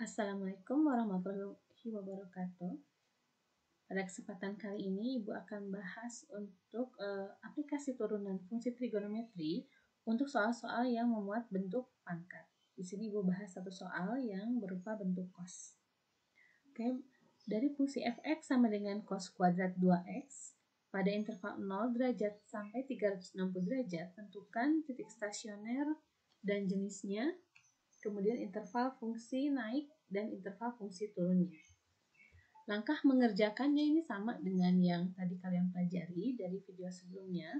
Assalamualaikum warahmatullahi wabarakatuh. Pada kesempatan kali ini Ibu akan bahas untuk aplikasi turunan fungsi trigonometri untuk soal-soal yang memuat bentuk pangkat. Di sini Ibu bahas satu soal yang berupa bentuk cos. Oke, dari fungsi fx sama dengan cos kuadrat 2x pada interval 0 derajat sampai 360 derajat, tentukan titik stasioner dan jenisnya, kemudian interval fungsi naik dan interval fungsi turunnya. Langkah mengerjakannya ini sama dengan yang tadi kalian pelajari dari video sebelumnya.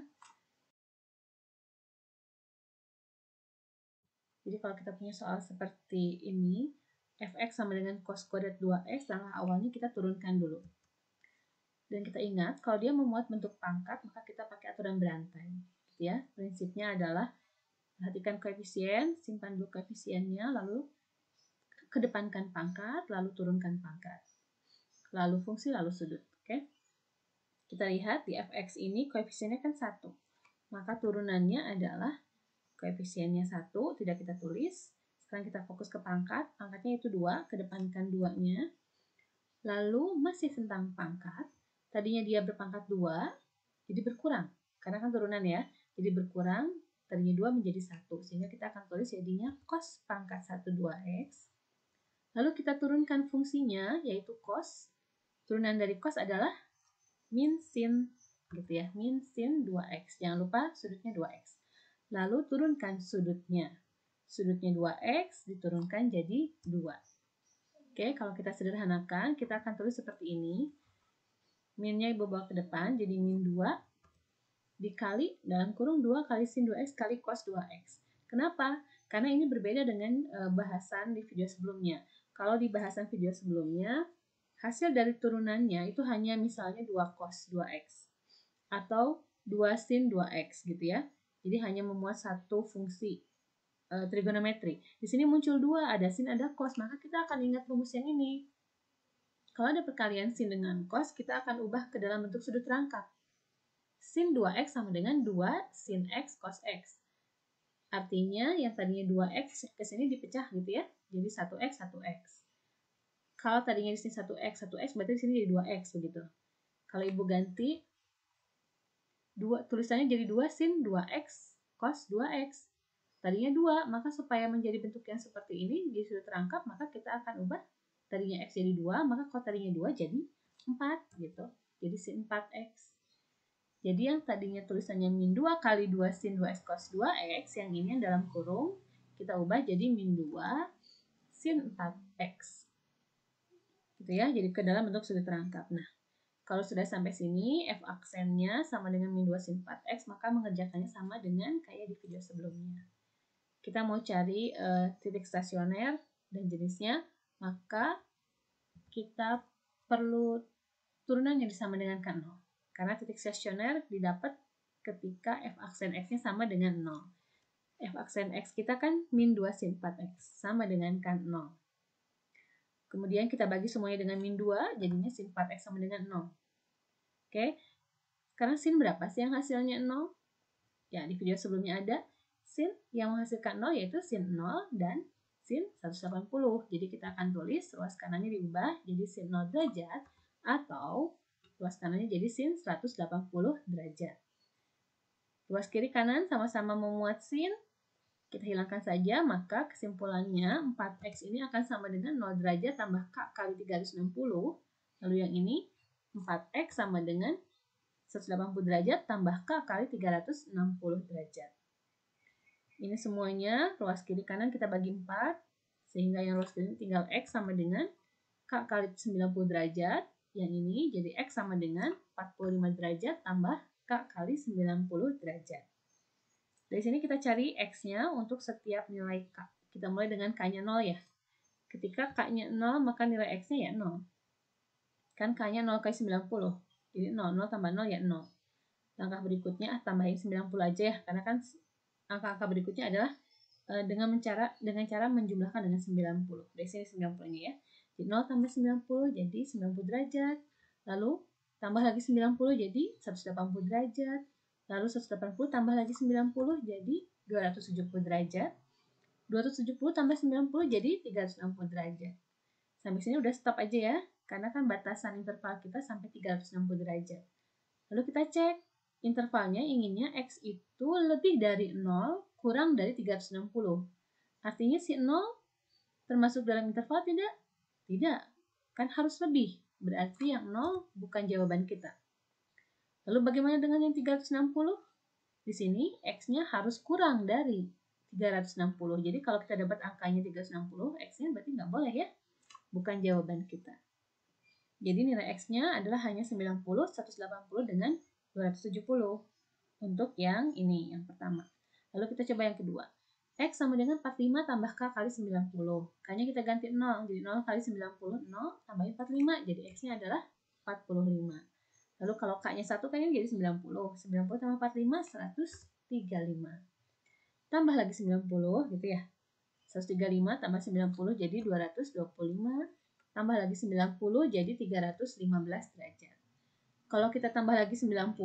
Jadi kalau kita punya soal seperti ini, fx sama dengan cos kuadrat 2x, langkah awalnya kita turunkan dulu. Dan kita ingat, kalau dia memuat bentuk pangkat, maka kita pakai aturan berantai. Ya, prinsipnya adalah perhatikan koefisien, simpan dulu koefisiennya, lalu kedepankan pangkat, lalu turunkan pangkat. Lalu fungsi, lalu sudut. Oke? Kita lihat di fx ini koefisiennya kan 1. Maka turunannya adalah koefisiennya 1, tidak kita tulis. Sekarang kita fokus ke pangkat. Pangkatnya itu 2, kedepankan 2-nya. Lalu masih tentang pangkat. Tadinya dia berpangkat 2, jadi berkurang. Karena kan turunan ya. Jadi berkurang, tadinya 2 menjadi 1. Sehingga kita akan tulis jadinya cos pangkat 1 2x. Lalu kita turunkan fungsinya, yaitu cos. Turunan dari cos adalah min sin, gitu ya, min sin 2x. Jangan lupa sudutnya 2x. Lalu turunkan sudutnya. Sudutnya 2x diturunkan jadi 2. Oke, kalau kita sederhanakan, kita akan tulis seperti ini. Minnya Ibu bawa ke depan, jadi min 2 dikali dalam kurung 2 kali sin 2x kali cos 2x. Kenapa? Karena ini berbeda dengan bahasan di video sebelumnya. Kalau di bahasan video sebelumnya, hasil dari turunannya itu hanya misalnya 2 cos 2x atau 2 sin 2x gitu ya. Jadi hanya memuat satu fungsi trigonometri. Di sini muncul 2, ada sin, ada cos, maka kita akan ingat rumus yang ini. Kalau ada perkalian sin dengan cos, kita akan ubah ke dalam bentuk sudut rangkap. Sin 2x sama dengan 2 sin x cos x. Artinya yang tadinya 2x ke sini dipecah gitu ya. Jadi 1x, 1x. Kalau tadinya di sini 1x, 1x, berarti di sini jadi 2x begitu. Kalau Ibu ganti, tulisannya jadi 2 sin 2x cos 2x. Tadinya 2, maka supaya menjadi bentuk yang seperti ini di sudut rangkap, maka kita akan ubah tadinya x jadi 2, maka kalau tadinya 2 jadi 4 gitu. Jadi sin 4x. Jadi yang tadinya tulisannya min 2 kali 2 sin 2x cos 2x, yang ini yang dalam kurung, kita ubah jadi min 2 sin 4x. Gitu ya, jadi ke dalam bentuk sudut rangkap. Nah, kalau sudah sampai sini, f aksennya sama dengan min 2 sin 4x, maka mengerjakannya sama dengan kayak di video sebelumnya. Kita mau cari titik stasioner dan jenisnya, maka kita perlu turunan yang sama dengan K0. Karena titik stasioner didapat ketika f aksen x-nya sama dengan 0. F aksen x kita kan min 2 sin 4x, sama dengan K0. Kemudian kita bagi semuanya dengan min 2, jadinya sin 4x sama dengan 0. Oke, sekarang sin berapa sih yang hasilnya 0? Ya, di video sebelumnya ada sin yang menghasilkan 0, yaitu sin 0 dan sin 180. Jadi kita akan tulis ruas kanannya diubah jadi sin 0 derajat atau ruas kanannya jadi sin 180 derajat. Ruas kiri kanan sama-sama memuat sin, kita hilangkan saja, maka kesimpulannya 4x ini akan sama dengan 0 derajat tambah k kali 360. Lalu yang ini 4x sama dengan 180 derajat tambah k kali 360 derajat. Ini semuanya ruas kiri kanan kita bagi 4, sehingga yang ruas kiri tinggal x sama dengan k kali 90 derajat. Yang ini jadi x sama dengan 45 derajat tambah k kali 90 derajat. Dari sini kita cari x-nya untuk setiap nilai k. Kita mulai dengan k-nya 0 ya. Ketika k-nya 0, maka nilai x-nya ya 0. Kan k-nya 0 kali 90. Jadi 0, 0 tambah 0 ya 0. Langkah berikutnya tambahin 90 aja ya. Karena kan angka-angka berikutnya adalah dengan cara menjumlahkan dengan 90. Dari sini 90-nya ya. Jadi 0 tambah 90 jadi 90 derajat. Lalu tambah lagi 90 jadi 180 derajat. Lalu 180 tambah lagi 90 jadi 270 derajat. 270 tambah 90 jadi 360 derajat. Sampai sini udah stop aja ya, karena kan batasan interval kita sampai 360 derajat. Lalu kita cek, intervalnya inginnya X itu lebih dari 0, kurang dari 360. Artinya si 0 termasuk dalam interval tidak? Tidak, kan harus lebih. Berarti yang 0 bukan jawaban kita. Lalu bagaimana dengan yang 360? Di sini X-nya harus kurang dari 360. Jadi kalau kita dapat angkanya 360, X-nya berarti nggak boleh ya. Bukan jawaban kita. Jadi nilai X-nya adalah hanya 90, 180 dengan 270. Untuk yang ini, yang pertama. Lalu kita coba yang kedua. X sama dengan 45 tambah K kali 90. K-nya kita ganti 0. Jadi 0 kali 90, 0 tambahin 45. Jadi X-nya adalah 45. Lalu kalau K-nya 1 kan jadi 90. 90 tambah 45, 135. Tambah lagi 90 gitu ya. 135 tambah 90 jadi 225. Tambah lagi 90 jadi 315 derajat. Kalau kita tambah lagi 90,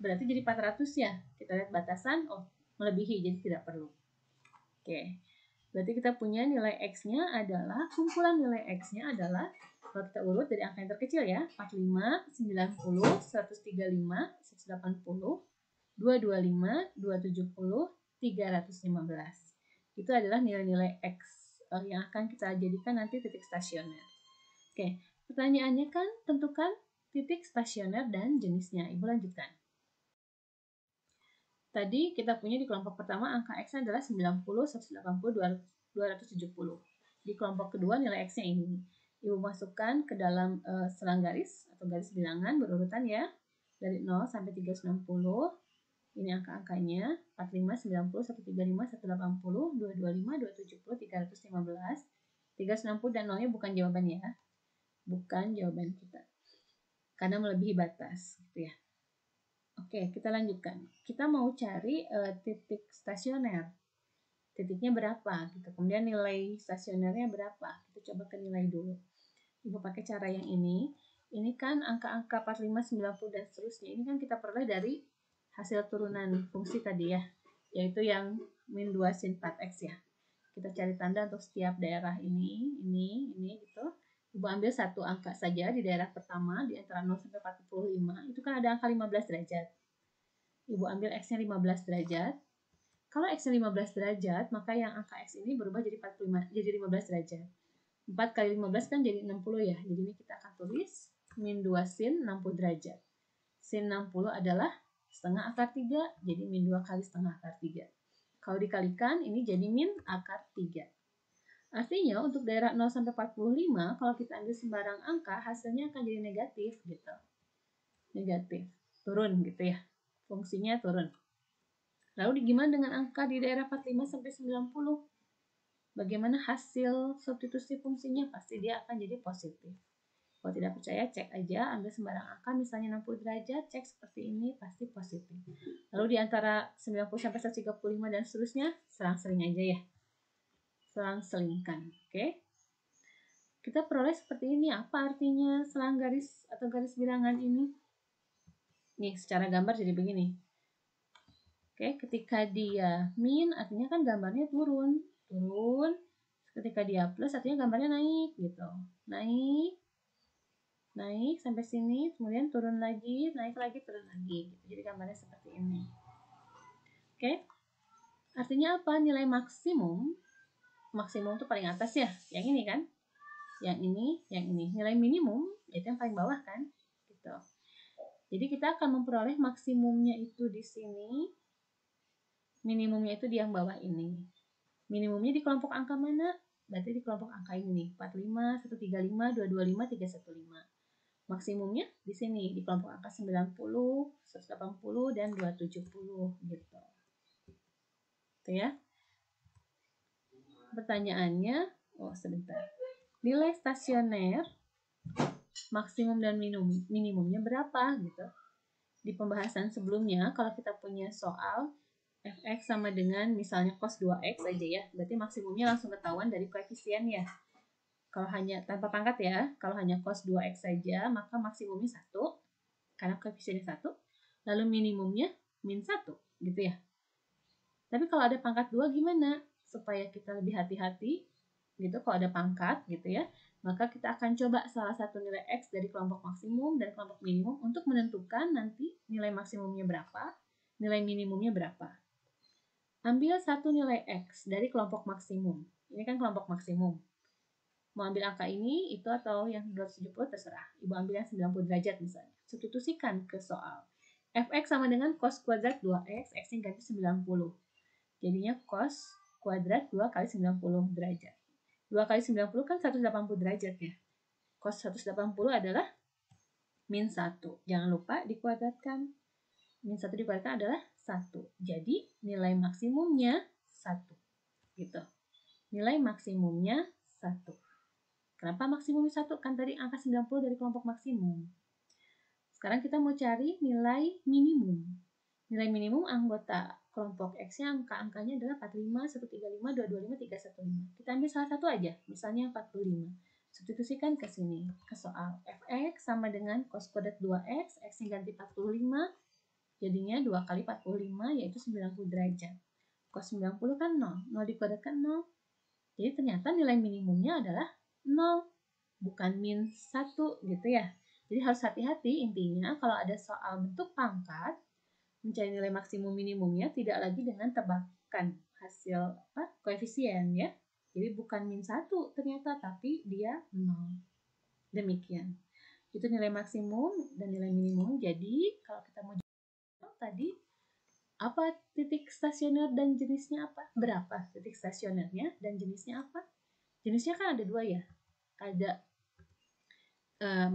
berarti jadi 400 ya. Kita lihat batasan, oh melebihi, jadi tidak perlu. Oke, berarti kita punya nilai X-nya adalah, kumpulan nilai X-nya adalah, kalau kita urut dari angka yang terkecil ya, 45, 90, 135, 180, 225, 270, 315. Itu adalah nilai-nilai X yang akan kita jadikan nanti titik stasioner. Oke, pertanyaannya kan tentukan titik stasioner dan jenisnya. Ibu lanjutkan. Tadi kita punya di kelompok pertama angka X adalah 90, 180, 270. Di kelompok kedua nilai X-nya ini. Ibu masukkan ke dalam selang garis atau garis bilangan berurutan ya. Dari 0 sampai 360. Ini angka-angkanya 45, 90, 135, 180, 225, 270, 315, 360 dan 0-nya bukan jawaban ya. Bukan jawaban kita. Karena melebihi batas gitu ya. Oke, kita lanjutkan. Kita mau cari titik stasioner. Titiknya berapa gitu. Kemudian nilai stasionernya berapa. Kita coba ke nilai dulu. Ibu pakai cara yang ini. Ini kan angka-angka 45, 90 dan seterusnya. Ini kan kita peroleh dari hasil turunan fungsi tadi ya, yaitu yang min 2 sin 4x ya. Kita cari tanda untuk setiap daerah ini gitu. Ibu ambil satu angka saja di daerah pertama di antara 0 sampai 45. Itu kan ada angka 15 derajat. Ibu ambil X-nya 15 derajat. Kalau X-nya 15 derajat, maka yang angka X ini berubah jadi 45, jadi 15 derajat. 4 kali 15 kan jadi 60 ya. Jadi ini kita akan tulis min 2 sin 60 derajat. Sin 60 adalah setengah akar 3, jadi min 2 kali setengah akar 3. Kalau dikalikan, ini jadi min akar 3. Artinya, untuk daerah 0 sampai 45, kalau kita ambil sembarang angka, hasilnya akan jadi negatif, gitu. Negatif. Turun, gitu ya. Fungsinya turun. Lalu gimana dengan angka di daerah 45 sampai 90? Bagaimana hasil substitusi fungsinya? Pasti dia akan jadi positif. Kalau tidak percaya, cek aja, ambil sembarang angka, misalnya 60 derajat, cek seperti ini, pasti positif. Lalu di antara 90 sampai 135 dan seterusnya, selang-seling aja ya. Selang-selingkan, oke? Kita peroleh seperti ini, apa artinya selang garis atau garis bilangan ini? Nih, secara gambar jadi begini. Oke, ketika dia min, artinya kan gambarnya turun. Turun. Ketika dia plus, artinya gambarnya naik, gitu. Naik sampai sini, kemudian turun lagi, naik lagi, turun lagi. Gitu. Jadi gambarnya seperti ini. Oke, artinya apa? Nilai maksimum itu paling atas ya, yang ini kan, yang ini. Nilai minimum itu yang paling bawah kan, gitu. Jadi kita akan memperoleh maksimumnya itu di sini, minimumnya itu di yang bawah ini. Minimumnya di kelompok angka mana? Berarti di kelompok angka ini nih, 45, 135, 225, 315. Maksimumnya di sini di kelompok angka 90, 180 dan 270 gitu. Itu ya. Pertanyaannya, sebentar. Nilai stasioner maksimum dan minimumnya berapa gitu. Di pembahasan sebelumnya kalau kita punya soal fx sama dengan misalnya cos 2x aja ya, berarti maksimumnya langsung ketahuan dari koefisien ya. Kalau hanya tanpa pangkat ya, kalau hanya cos 2x saja, maka maksimumnya 1, karena koefisiennya 1, lalu minimumnya min 1, gitu ya. Tapi kalau ada pangkat 2 gimana? Supaya kita lebih hati-hati, gitu, kalau ada pangkat, gitu ya. maka kita akan coba salah satu nilai X dari kelompok maksimum dan kelompok minimum untuk menentukan nanti nilai maksimumnya berapa, nilai minimumnya berapa. Ambil satu nilai X dari kelompok maksimum. Ini kan kelompok maksimum. Mau ambil angka ini, itu atau yang 270 terserah. Ibu ambil yang 90 derajat misalnya. Substitusikan ke soal. Fx sama dengan cos kuadrat 2x, x-nya ganti 90. Jadinya cos kuadrat 2 kali 90 derajat. 2 kali 90 kan 180 derajat ya. Cos 180 adalah min 1. Jangan lupa dikuadratkan. Min 1 dikuadratkan adalah 1. Jadi nilai maksimumnya 1. Gitu. Nilai maksimumnya 1. Kenapa maksimumnya 1? Kan tadi angka 90 dari kelompok maksimum. Sekarang kita mau cari nilai minimum. Nilai minimum anggota kelompok X-nya angka-angkanya adalah 45, 135, 225, 315. Kita ambil salah satu aja, misalnya 45. Substitusikan ke sini, ke soal. Fx sama dengan cos kuadrat 2x, X-nya ganti 45, jadinya 2 kali 45 yaitu 90 derajat. Cos 90 kan 0, 0 dikuadratkan 0. Jadi ternyata nilai minimumnya adalah 0, bukan min 1 gitu ya. Jadi harus hati-hati, intinya kalau ada soal bentuk pangkat, mencari nilai maksimum minimumnya tidak lagi dengan tebakan hasil koefisien ya. Jadi bukan min 1 ternyata, tapi dia 0. Demikian. Itu nilai maksimum dan nilai minimum. Jadi kalau kita mau jawab tadi, apa titik stasioner dan jenisnya apa? Berapa titik stasionernya dan jenisnya apa? Jenisnya kan ada 2 ya. Ada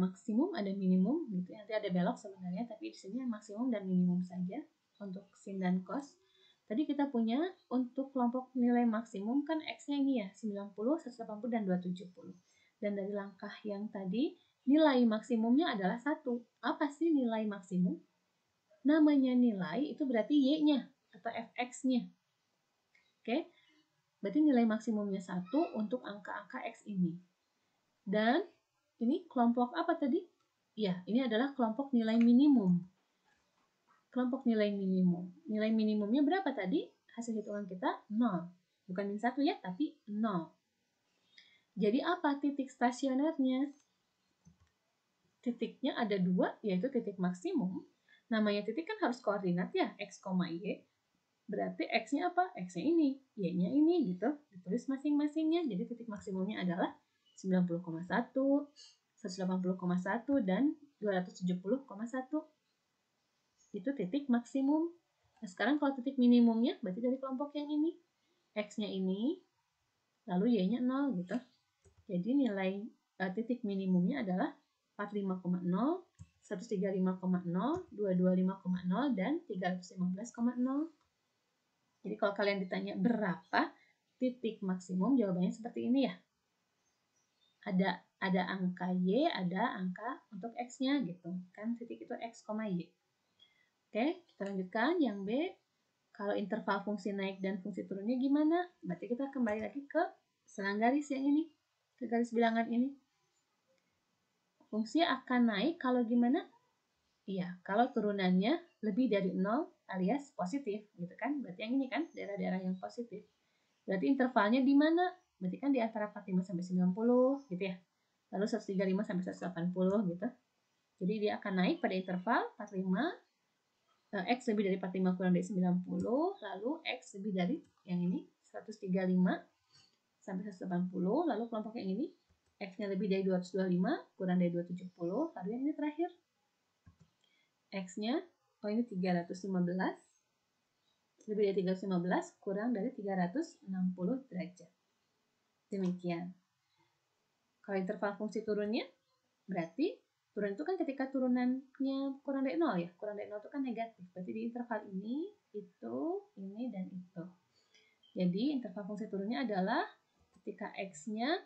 maksimum, ada minimum gitu. Nanti ada belok sebenarnya, tapi di sini maksimum dan minimum saja untuk sin dan cos. Tadi kita punya untuk kelompok nilai maksimum kan X-nya ini ya, 90, 180, dan 270. Dan dari langkah yang tadi, nilai maksimumnya adalah 1. Apa sih nilai maksimum? Namanya nilai itu berarti Y-nya atau Fx-nya. Oke? Berarti nilai maksimumnya 1 untuk angka-angka X ini. Dan ini kelompok apa tadi? Ya, ini adalah kelompok nilai minimum. Kelompok nilai minimum. Nilai minimumnya berapa tadi? Hasil hitungan kita 0. Bukan min 1 ya, tapi 0. Jadi apa titik stasionernya? Titiknya ada 2, yaitu titik maksimum. Namanya titik kan harus koordinat ya, X, Y. Berarti X-nya apa? X-nya ini, Y-nya ini gitu. Ditulis masing-masingnya. Jadi titik maksimumnya adalah 90,1, 180,1, dan 270,1. Itu titik maksimum. Nah, sekarang kalau titik minimumnya berarti dari kelompok yang ini. X-nya ini, lalu Y-nya 0 gitu. Jadi nilai titik minimumnya adalah 45,0, 135,0, 225,0, dan 315,0. Jadi kalau kalian ditanya berapa titik maksimum, jawabannya seperti ini ya. Ada angka Y, ada angka untuk X-nya gitu. Kan titik itu X, Y. Oke, kita lanjutkan yang B. Kalau interval fungsi naik dan fungsi turunnya gimana? Berarti kita kembali lagi ke selang garis yang ini, ke garis bilangan ini. Fungsi akan naik kalau gimana? Iya, kalau turunannya lebih dari 0 alias positif, gitu kan? Berarti yang ini kan, daerah-daerah yang positif. Berarti intervalnya di mana? Berarti kan di antara 45 sampai 90, gitu ya. Lalu 135 sampai 180, gitu. Jadi dia akan naik pada interval 45, X lebih dari 45 kurang dari 90, lalu X lebih dari yang ini 135 sampai 180, lalu kelompok yang ini X-nya lebih dari 225 kurang dari 270, lalu yang ini terakhir X-nya, ini 315, lebih dari 315 kurang dari 360 derajat. Demikian. Kalau interval fungsi turunnya, berarti turun itu kan ketika turunannya kurang dari 0 ya. Kurang dari 0 itu kan negatif. Berarti di interval ini, dan itu. Jadi interval fungsi turunnya adalah ketika X-nya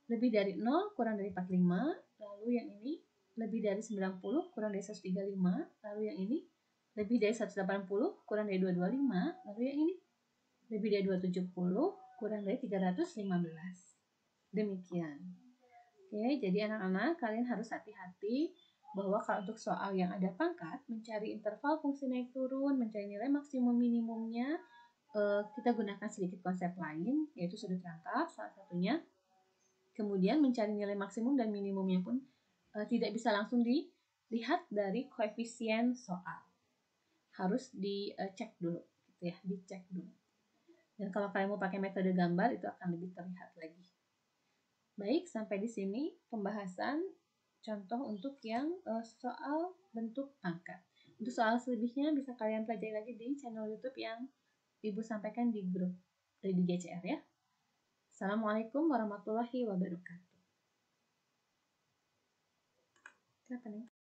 lebih dari 0 kurang dari 45, lalu yang ini lebih dari 90 kurang dari 135, lalu yang ini lebih dari 180 kurang dari 225, lalu yang ini lebih dari 270 kurang dari 315. Demikian. Oke, jadi anak-anak kalian harus hati-hati bahwa kalau untuk soal yang ada pangkat, mencari interval fungsi naik turun, mencari nilai maksimum minimumnya, kita gunakan sedikit konsep lain, yaitu sudut rangkap salah satunya. Kemudian mencari nilai maksimum dan minimumnya pun tidak bisa langsung dilihat dari koefisien soal. Harus dicek dulu, gitu ya, dicek dulu. Dan kalau kalian mau pakai metode gambar itu akan lebih terlihat lagi. Baik, sampai di sini pembahasan contoh untuk yang soal bentuk pangkat. Untuk soal selebihnya bisa kalian pelajari lagi di channel YouTube yang Ibu sampaikan di grup di GCR ya. Assalamualaikum warahmatullahi wabarakatuh. Kenapa nih?